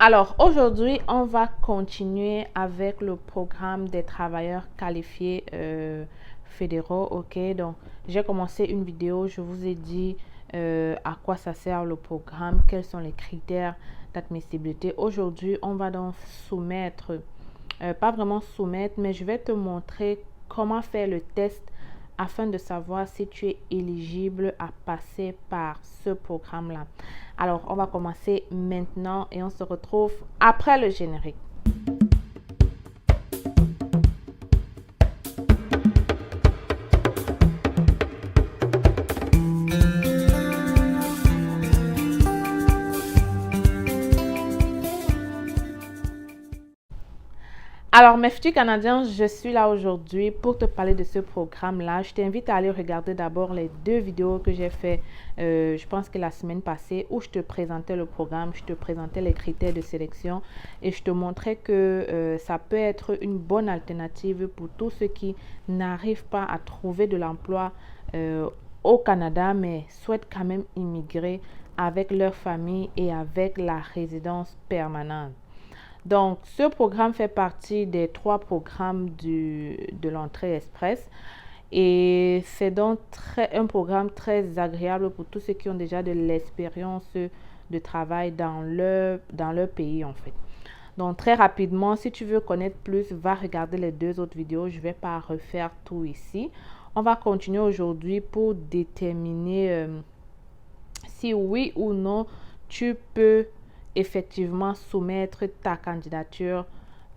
Alors, aujourd'hui, on va continuer avec le programme des travailleurs qualifiés fédéraux. Ok, donc j'ai commencé une vidéo, je vous ai dit à quoi ça sert le programme, quels sont les critères d'admissibilité. Aujourd'hui, on va donc soumettre, pas vraiment soumettre, mais je vais te montrer comment faire le test afin de savoir si tu es éligible à passer par ce programme-là. Alors, on va commencer maintenant et on se retrouve après le générique. Alors, mes futurs Canadiens, je suis là aujourd'hui pour te parler de ce programme-là. Je t'invite à aller regarder d'abord les deux vidéos que j'ai fait, je pense que la semaine passée, où je te présentais le programme, je te présentais les critères de sélection et je te montrais que ça peut être une bonne alternative pour tous ceux qui n'arrivent pas à trouver de l'emploi au Canada, mais souhaitent quand même immigrer avec leur famille et avec la résidence permanente. Donc, ce programme fait partie des 3 programmes de l'entrée express et c'est donc un programme très agréable pour tous ceux qui ont déjà de l'expérience de travail dans leur pays en fait. Donc, très rapidement, si tu veux connaître plus, va regarder les 2 autres vidéos. Je ne vais pas refaire tout ici. On va continuer aujourd'hui pour déterminer si oui ou non tu peux effectivement soumettre ta candidature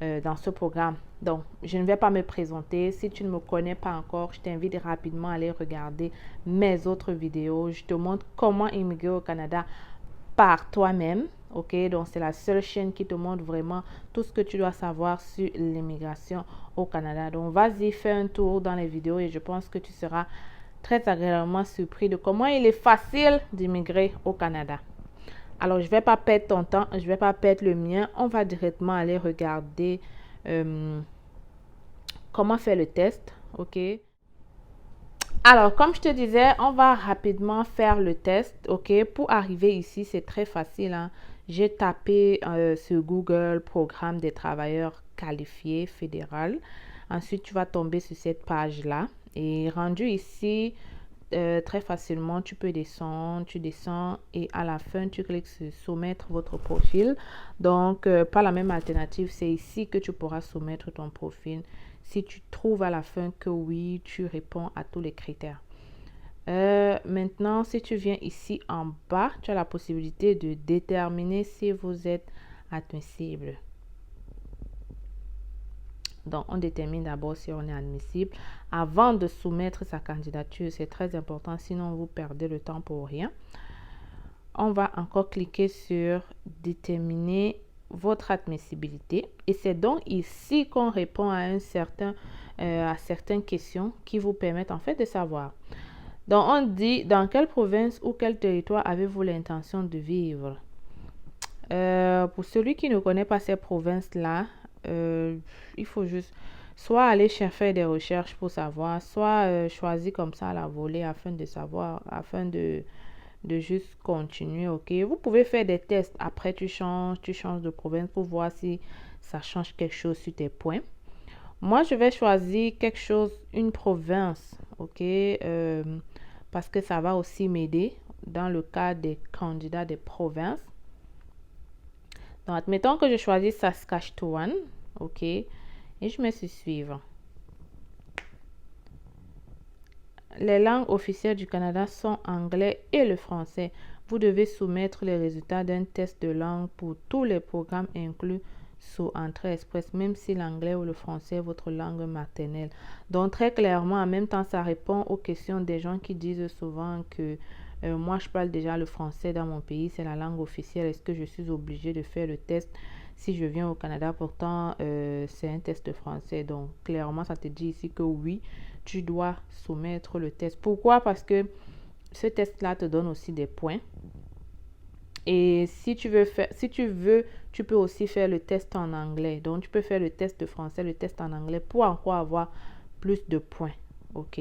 dans ce programme. Donc, je ne vais pas me présenter. Si tu ne me connais pas encore, je t'invite rapidement à aller regarder mes autres vidéos. Je te montre comment immigrer au Canada par toi-même. Ok, donc c'est la seule chaîne qui te montre vraiment tout ce que tu dois savoir sur l'immigration au Canada. Donc, vas-y, fais un tour dans les vidéos et je pense que tu seras très agréablement surpris de comment il est facile d'immigrer au Canada. Alors, je ne vais pas perdre ton temps, je ne vais pas perdre le mien. On va directement aller regarder comment faire le test. Ok. Alors, comme je te disais, on va rapidement faire le test. Ok. Pour arriver ici, c'est très facile. Hein. J'ai tapé sur Google programme des travailleurs qualifiés fédéral. Ensuite, tu vas tomber sur cette page-là. Et rendu ici, très facilement, tu peux descendre, tu descends et à la fin, tu cliques sur soumettre votre profil. Donc, pas la même alternative, c'est ici que tu pourras soumettre ton profil si tu trouves à la fin que oui, tu réponds à tous les critères. Maintenant, si tu viens ici en bas, tu as la possibilité de déterminer si vous êtes admissible. Donc, on détermine d'abord si on est admissible avant de soumettre sa candidature. C'est très important, sinon vous perdez le temps pour rien. On va encore cliquer sur déterminer votre admissibilité. Et c'est donc ici qu'on répond à certaines questions qui vous permettent en fait de savoir. Donc, on dit dans quelle province ou quel territoire avez-vous l'intention de vivre? Pour celui qui ne connaît pas ces provinces-là, il faut juste soit aller faire des recherches pour savoir, soit choisir comme ça à la volée afin de savoir, afin de juste continuer. Ok, vous pouvez faire des tests après, tu changes de province pour voir si ça change quelque chose sur tes points. Moi, je vais choisir quelque chose, une province, ok, parce que ça va aussi m'aider dans le cas des candidats des provinces. Donc, admettons que je choisis Saskatchewan, ok, et je mets sur suivre. Les langues officielles du Canada sont anglais et le français. Vous devez soumettre les résultats d'un test de langue pour tous les programmes inclus sous Entrée Express, même si l'anglais ou le français est votre langue maternelle. Donc, très clairement, en même temps, ça répond aux questions des gens qui disent souvent que moi, je parle déjà le français dans mon pays, c'est la langue officielle. Est-ce que je suis obligée de faire le test si je viens au Canada? Pourtant, c'est un test de français. Donc, clairement, ça te dit ici que oui, tu dois soumettre le test. Pourquoi? Parce que ce test-là te donne aussi des points. Et si tu veux, tu peux aussi faire le test en anglais. Donc, tu peux faire le test de français, le test en anglais pour encore avoir plus de points. OK?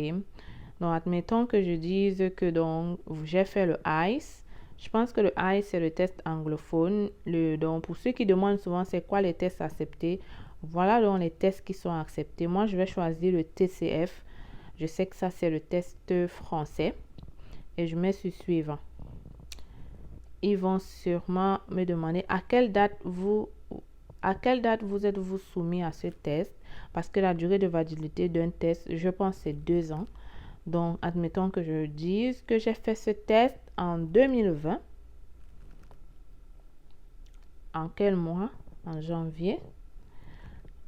Donc, admettons que je dise que donc j'ai fait le ICE, Je pense que le I, c'est le test anglophone. Donc, pour ceux qui demandent souvent c'est quoi les tests acceptés, voilà donc les tests qui sont acceptés. Moi, je vais choisir le TCF. Je sais que ça, c'est le test français. Et je mets sur suivant. Ils vont sûrement me demander à quelle date vous êtes-vous soumis à ce test. Parce que la durée de validité d'un test, je pense, c'est 2 ans. Donc, admettons que je dise que j'ai fait ce test en 2020. En quel mois? En janvier.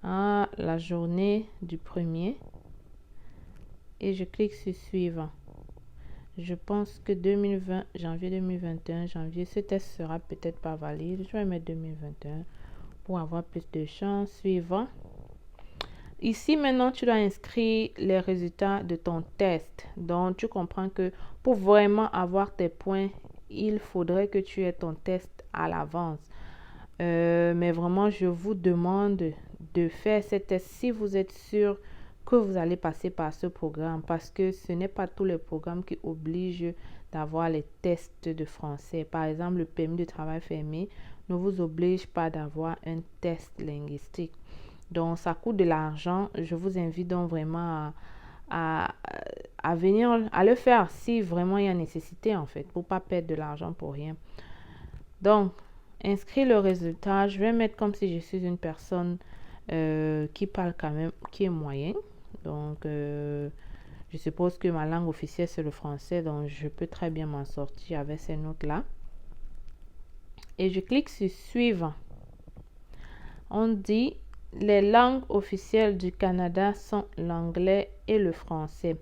À la journée du 1er. Et je clique sur suivant. Je pense que 2020, janvier 2021, janvier, ce test sera peut-être pas valide. Je vais mettre 2021 pour avoir plus de chance. Suivant. Ici, maintenant, tu dois inscrire les résultats de ton test. Donc, tu comprends que pour vraiment avoir tes points, il faudrait que tu aies ton test à l'avance. Mais vraiment, je vous demande de faire ces tests si vous êtes sûr que vous allez passer par ce programme, parce que ce n'est pas tous les programmes qui obligent d'avoir les tests de français. Par exemple, le permis de travail fermé ne vous oblige pas d'avoir un test linguistique. Donc, ça coûte de l'argent. Je vous invite donc vraiment à venir, à le faire si vraiment il y a nécessité, en fait, pour ne pas perdre de l'argent pour rien. Donc, inscrire le résultat. Je vais mettre comme si je suis une personne qui parle quand même, qui est moyenne. Donc, je suppose que ma langue officielle, c'est le français. Donc, je peux très bien m'en sortir avec ces notes-là. Et je clique sur suivant. On dit, les langues officielles du Canada sont l'anglais et le français.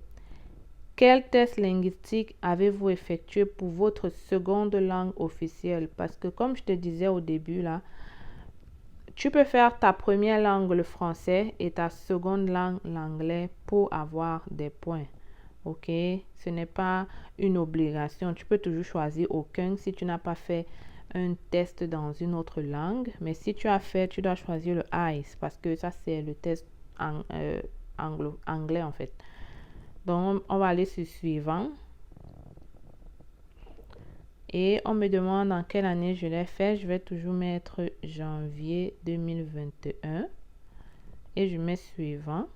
Quel test linguistique avez-vous effectué pour votre seconde langue officielle? Parce que comme je te disais au début là, tu peux faire ta première langue le français et ta seconde langue l'anglais pour avoir des points. Ok? Ce n'est pas une obligation. Tu peux toujours choisir aucun si tu n'as pas fait un test dans une autre langue. Mais si tu as fait, tu dois choisir le ICE parce que ça c'est le test anglais en fait. Donc, on va aller sur suivant. Et on me demande en quelle année je l'ai fait. Je vais toujours mettre janvier 2021. Et je mets suivant.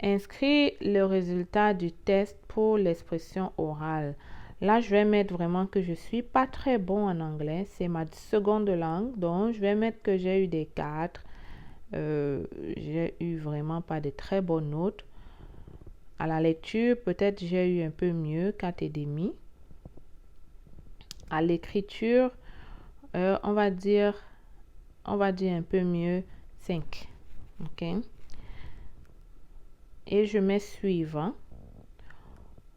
Inscrire le résultat du test pour l'expression orale. Là, je vais mettre vraiment que je ne suis pas très bon en anglais. C'est ma seconde langue. Donc, je vais mettre que j'ai eu des 4. J'ai eu vraiment pas de très bonnes notes. À la lecture, peut-être j'ai eu un peu mieux, 4,5. À l'écriture, on va dire un peu mieux, 5. OK? Et je mets suivant.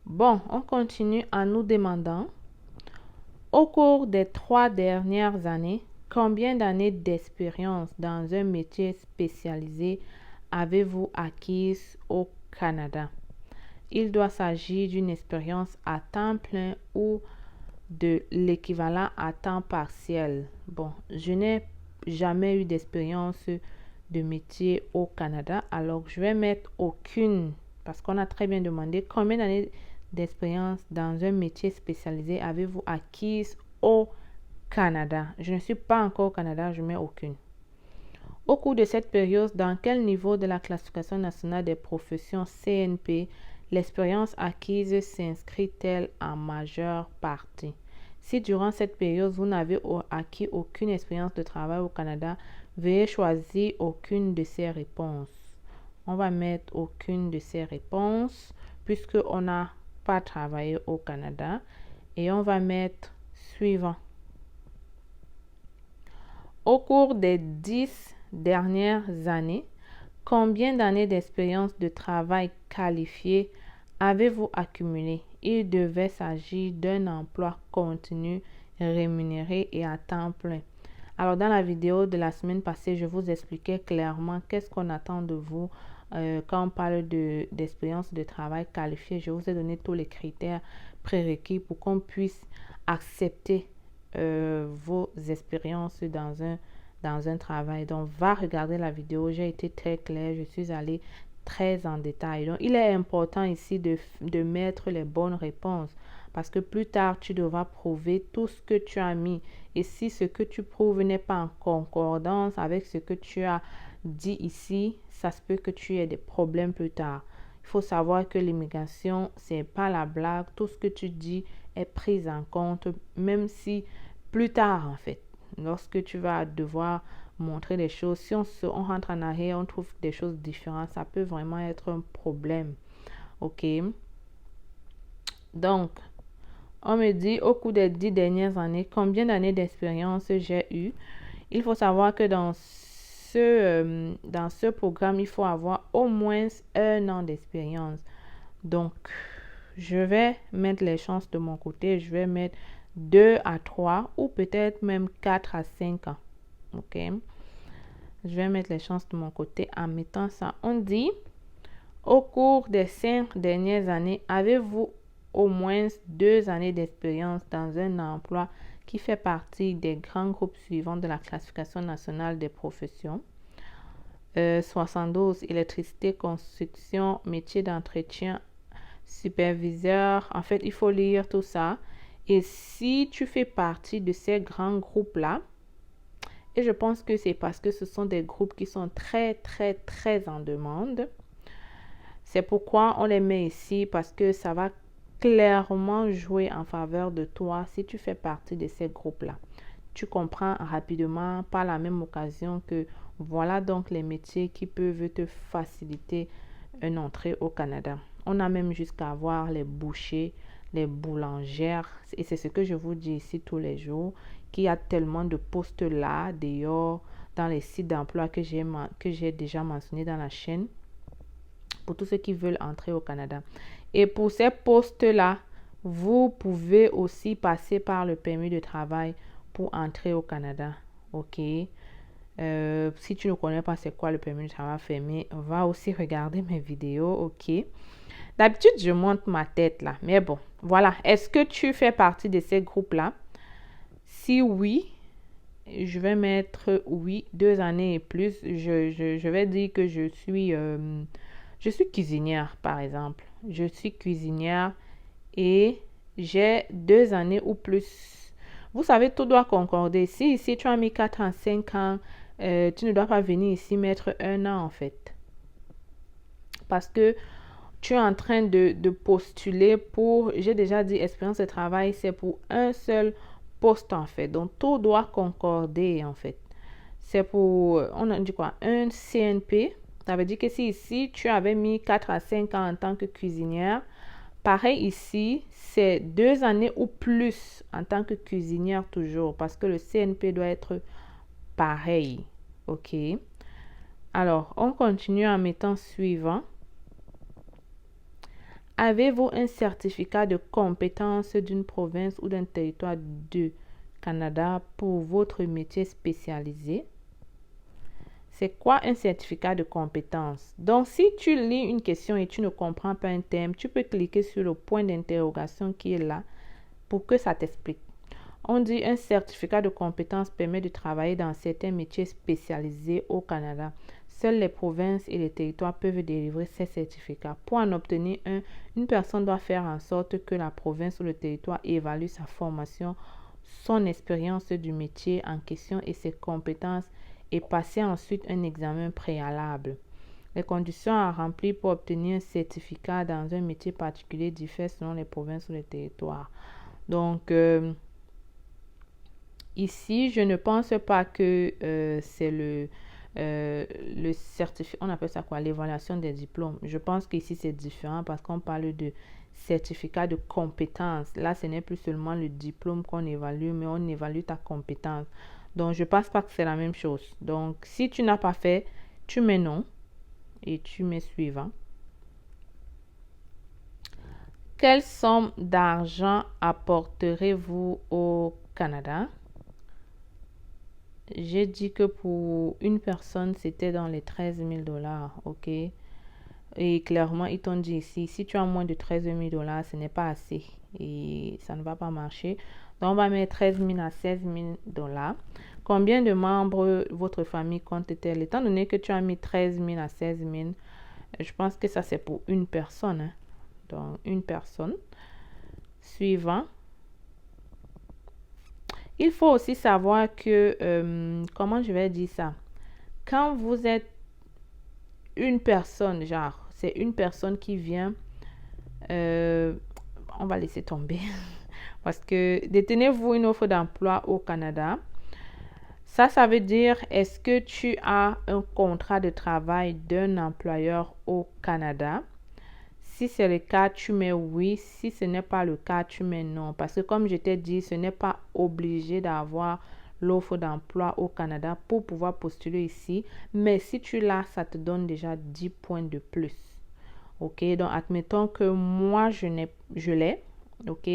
Bon, on continue en nous demandant, au cours des 3 dernières années, combien d'années d'expérience dans un métier spécialisé avez-vous acquise au Canada? Il doit s'agir d'une expérience à temps plein ou de l'équivalent à temps partiel. Bon, je n'ai jamais eu d'expérience de métier au Canada, alors je vais mettre aucune, parce qu'on a très bien demandé combien d'années d'expérience dans un métier spécialisé avez-vous acquise au Canada. Je ne suis pas encore au Canada, je mets aucune. Au cours de cette période, dans quel niveau de la classification nationale des professions CNP l'expérience acquise s'inscrit-elle en majeure partie? Si durant cette période, vous n'avez acquis aucune expérience de travail au Canada, veuillez choisir aucune de ces réponses. On va mettre aucune de ces réponses puisqu'on n'a pas travaillé au Canada. Et on va mettre suivant. Au cours des 10 dernières années, combien d'années d'expérience de travail qualifié avez-vous accumulé? Il devait s'agir d'un emploi continu, rémunéré et à temps plein. Alors, dans la vidéo de la semaine passée, je vous expliquais clairement qu'est-ce qu'on attend de vous quand on parle d'expérience de travail qualifiée. Je vous ai donné tous les critères prérequis pour qu'on puisse accepter vos expériences dans un travail. Donc, va regarder la vidéo. J'ai été très claire. Je suis allée très en détail. Donc, il est important ici de mettre les bonnes réponses Parce que plus tard, tu devras prouver tout ce que tu as mis. Et si ce que tu prouves n'est pas en concordance avec ce que tu as dit ici, ça se peut que tu aies des problèmes plus tard. Il faut savoir que l'immigration, c'est pas la blague. Tout ce que tu dis est pris en compte, même si plus tard, en fait, lorsque tu vas devoir montrer des choses, si on rentre en arrière, on trouve des choses différentes, ça peut vraiment être un problème. OK? Donc, on me dit, au cours des 10 dernières années, combien d'années d'expérience j'ai eu? Il faut savoir que dans ce programme, il faut avoir au moins 1 an d'expérience. Donc, je vais mettre les chances de mon côté. Je vais mettre 2 à 3 ou peut-être même 4 à 5 ans. OK? Je vais mettre les chances de mon côté en mettant ça. On dit, au cours des 5 dernières années, avez-vous au moins 2 années d'expérience dans un emploi qui fait partie des grands groupes suivants de la classification nationale des professions? 72, électricité, construction, métier d'entretien, superviseur. En fait, il faut lire tout ça. Et si tu fais partie de ces grands groupes-là, et je pense que c'est parce que ce sont des groupes qui sont très, très, très en demande. C'est pourquoi on les met ici, parce que ça va clairement jouer en faveur de toi si tu fais partie de ces groupes-là. Tu comprends rapidement par la même occasion que voilà donc les métiers qui peuvent te faciliter une entrée au Canada. On a même jusqu'à voir les bouchers, les boulangères. Et c'est ce que je vous dis ici tous les jours, qu'il y a tellement de postes là, dehors, dans les sites d'emploi que j'ai déjà mentionné dans la chaîne, pour tous ceux qui veulent entrer au Canada. Et pour ces postes-là, vous pouvez aussi passer par le permis de travail pour entrer au Canada. OK? Si tu ne connais pas c'est quoi le permis de travail fermé, va aussi regarder mes vidéos. OK? D'habitude, je monte ma tête là. Mais bon, voilà. Est-ce que tu fais partie de ces groupes-là? Si oui, je vais mettre oui, 2 années et plus. Je vais dire que je suis cuisinière, par exemple. Je suis cuisinière et j'ai 2 années ou plus. Vous savez, tout doit concorder. Si ici, tu as mis 4 ans, 5 ans, tu ne dois pas venir ici mettre 1 an, en fait. Parce que tu es en train de postuler pour, j'ai déjà dit, expérience de travail, c'est pour un seul poste, en fait. Donc, tout doit concorder, en fait. C'est pour, on a dit quoi, un CNP. Ça veut dire que si ici, tu avais mis 4 à 5 ans en tant que cuisinière, pareil ici, c'est 2 années ou plus en tant que cuisinière toujours, parce que le CNP doit être pareil. OK? Alors, on continue en mettant suivant. Avez-vous un certificat de compétence d'une province ou d'un territoire du Canada pour votre métier spécialisé? C'est quoi un certificat de compétence? Donc, si tu lis une question et tu ne comprends pas un thème, tu peux cliquer sur le point d'interrogation qui est là pour que ça t'explique. On dit un certificat de compétence permet de travailler dans certains métiers spécialisés au Canada. Seules les provinces et les territoires peuvent délivrer ces certificats. Pour en obtenir un, une personne doit faire en sorte que la province ou le territoire évalue sa formation, son expérience du métier en question et ses compétences et passer ensuite un examen préalable. Les conditions à remplir pour obtenir un certificat dans un métier particulier diffèrent selon les provinces ou les territoires. Donc, ici, je ne pense pas que c'est le certificat, on appelle ça quoi, l'évaluation des diplômes. Je pense qu'ici, c'est différent parce qu'on parle de certificat de compétence. Là, ce n'est plus seulement le diplôme qu'on évalue, mais on évalue ta compétence. Donc, je ne pense pas que c'est la même chose. Donc, si tu n'as pas fait, tu mets non et tu mets suivant. Quelle somme d'argent apporterez-vous au Canada? J'ai dit que pour une personne, c'était dans les 13 000 $, ok? Et clairement, ils t'ont dit ici, si tu as moins de 13 000 $, ce n'est pas assez. Et ça ne va pas marcher. Donc, on va mettre 13 000 à 16 000 $. Combien de membres votre famille compte-t-elle? Étant donné que tu as mis 13 000 à 16 000, je pense que ça, c'est pour une personne. Hein? Donc, une personne. Suivant. Il faut aussi savoir que, comment je vais dire ça? Quand vous êtes une personne, genre, c'est une personne qui vient, on va laisser tomber. Parce que détenez-vous une offre d'emploi au Canada. Ça veut dire, est-ce que tu as un contrat de travail d'un employeur au Canada? Si c'est le cas, tu mets oui. Si ce n'est pas le cas, tu mets non. Parce que comme je t'ai dit, ce n'est pas obligé d'avoir l'offre d'emploi au Canada pour pouvoir postuler ici. Mais si tu l'as, ça te donne déjà 10 points de plus. OK, donc admettons que moi, je l'ai. OK,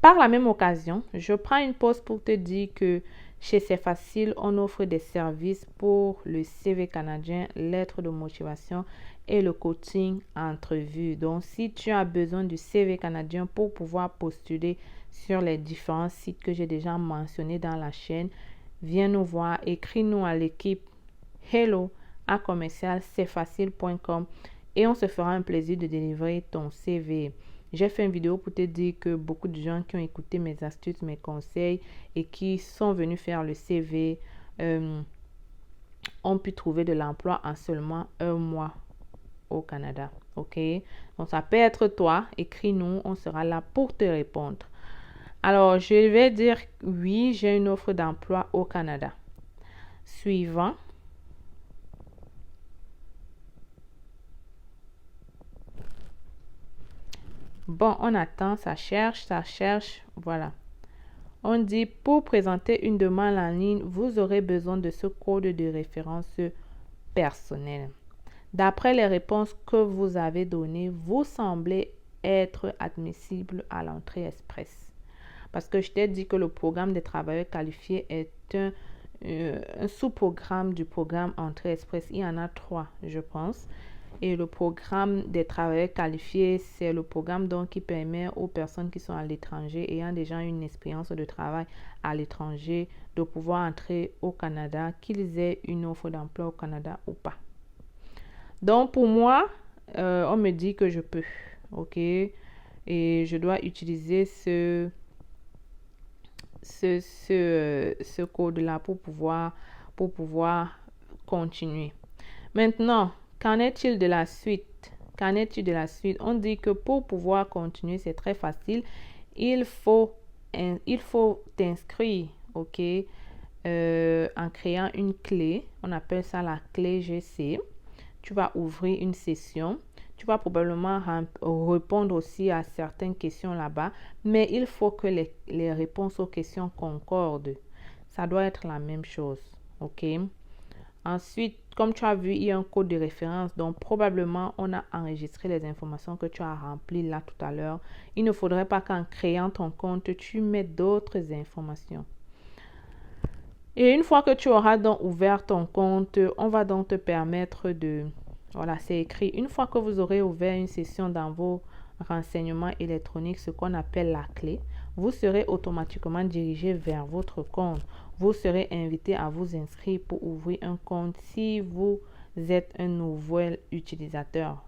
par la même occasion, je prends une pause pour te dire que chez C'est Facile, on offre des services pour le CV canadien, lettre de motivation et le coaching entrevue. Donc, si tu as besoin du CV canadien pour pouvoir postuler sur les différents sites que j'ai déjà mentionnés dans la chaîne, viens nous voir, écris-nous à l'équipe hello@cfacile.com et on se fera un plaisir de délivrer ton CV. J'ai fait une vidéo pour te dire que beaucoup de gens qui ont écouté mes astuces, mes conseils et qui sont venus faire le CV ont pu trouver de l'emploi en seulement un mois au Canada. OK? Donc, ça peut être toi. Écris-nous. On sera là pour te répondre. Alors, je vais dire oui, j'ai une offre d'emploi au Canada. Suivant. Bon, on attend, ça cherche. Voilà. On dit, pour présenter une demande en ligne, vous aurez besoin de ce code de référence personnel. D'après les réponses que vous avez données, vous semblez être admissible à l'entrée express. Parce que je t'ai dit que le programme des travailleurs qualifiés est un sous-programme du programme Entrée Express. Il y en a 3, je pense. Et le programme des travailleurs qualifiés, c'est le programme donc qui permet aux personnes qui sont à l'étranger, ayant déjà une expérience de travail à l'étranger, de pouvoir entrer au Canada, qu'ils aient une offre d'emploi au Canada ou pas. Donc, pour moi, on me dit que je peux. OK? Et je dois utiliser ce code-là pour pouvoir continuer. Maintenant, qu'en est-il de la suite? On dit que pour pouvoir continuer, c'est très facile. Il faut t'inscrire, OK, en créant une clé. On appelle ça la clé GC. Tu vas ouvrir une session. Tu vas probablement répondre aussi à certaines questions là-bas, mais il faut que les réponses aux questions concordent. Ça doit être la même chose, OK? Ensuite, comme tu as vu, il y a un code de référence, donc probablement on a enregistré les informations que tu as remplies là tout à l'heure. Il ne faudrait pas qu'en créant ton compte, tu mettes d'autres informations. Et une fois que tu auras donc ouvert ton compte, on va donc te permettre de... Voilà, c'est écrit. Une fois que vous aurez ouvert une session dans vos renseignements électroniques, ce qu'on appelle la clé, vous serez automatiquement dirigé vers votre compte. Vous serez invité à vous inscrire pour ouvrir un compte si vous êtes un nouvel utilisateur.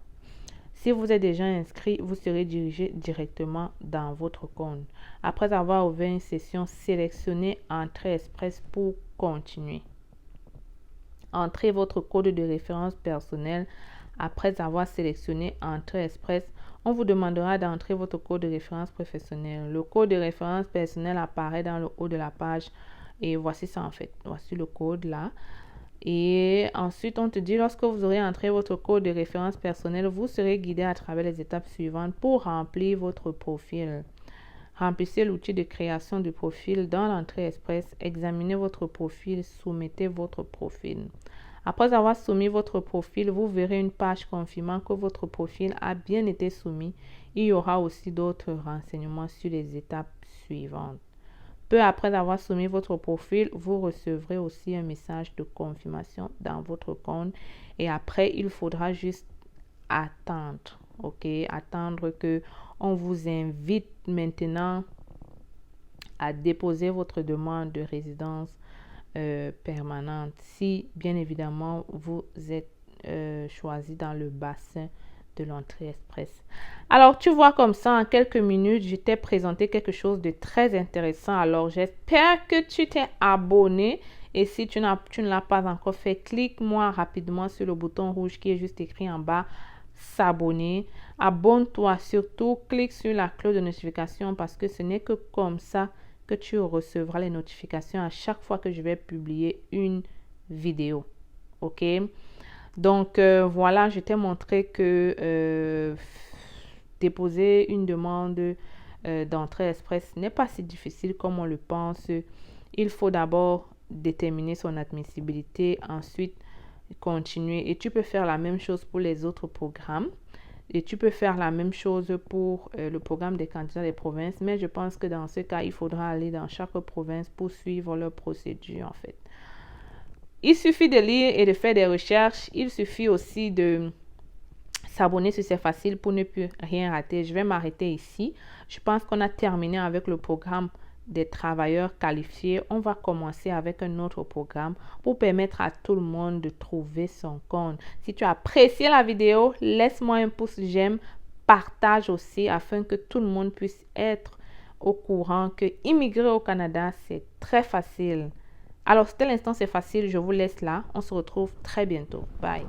Si vous êtes déjà inscrit, vous serez dirigé directement dans votre compte. Après avoir ouvert une session, sélectionnez Entrée Express pour continuer. Entrez votre code de référence personnel. Après avoir sélectionné Entrée Express, on vous demandera d'entrer votre code de référence professionnel. Le code de référence personnel apparaît dans le haut de la page. Et voici ça en fait. Voici le code là. Et ensuite, on te dit, lorsque vous aurez entré votre code de référence personnel, vous serez guidé à travers les étapes suivantes pour remplir votre profil. Remplissez l'outil de création du profil dans l'entrée express. Examinez votre profil. Soumettez votre profil. Après avoir soumis votre profil, vous verrez une page confirmant que votre profil a bien été soumis. Il y aura aussi d'autres renseignements sur les étapes suivantes. Peu après avoir soumis votre profil, vous recevrez aussi un message de confirmation dans votre compte. Et après, il faudra juste attendre. OK? Attendre que on vous invite maintenant à déposer votre demande de résidence permanente. Si, bien évidemment, vous êtes choisi dans le bassin de l'entrée express. Alors, tu vois comme ça, en quelques minutes, je t'ai présenté quelque chose de très intéressant. Alors, j'espère que tu t'es abonné. Et si tu ne l'as pas encore fait, clique-moi rapidement sur le bouton rouge qui est juste écrit en bas, s'abonner. Abonne-toi surtout, clique sur la cloche de notification parce que ce n'est que comme ça que tu recevras les notifications à chaque fois que je vais publier une vidéo. OK? Donc, voilà, je t'ai montré que déposer une demande d'entrée express n'est pas si difficile comme on le pense. Il faut d'abord déterminer son admissibilité, ensuite continuer. Et tu peux faire la même chose pour les autres programmes. Et tu peux faire la même chose pour le programme des candidats des provinces. Mais je pense que dans ce cas, il faudra aller dans chaque province pour suivre leur procédure en fait. Il suffit de lire et de faire des recherches. Il suffit aussi de s'abonner si c'est facile pour ne plus rien rater. Je vais m'arrêter ici. Je pense qu'on a terminé avec le programme des travailleurs qualifiés. On va commencer avec un autre programme pour permettre à tout le monde de trouver son compte. Si tu as apprécié la vidéo, laisse-moi un pouce j'aime, partage aussi afin que tout le monde puisse être au courant que immigrer au Canada, c'est très facile. Alors, c'était l'instant, c'est facile. Je vous laisse là. On se retrouve très bientôt. Bye.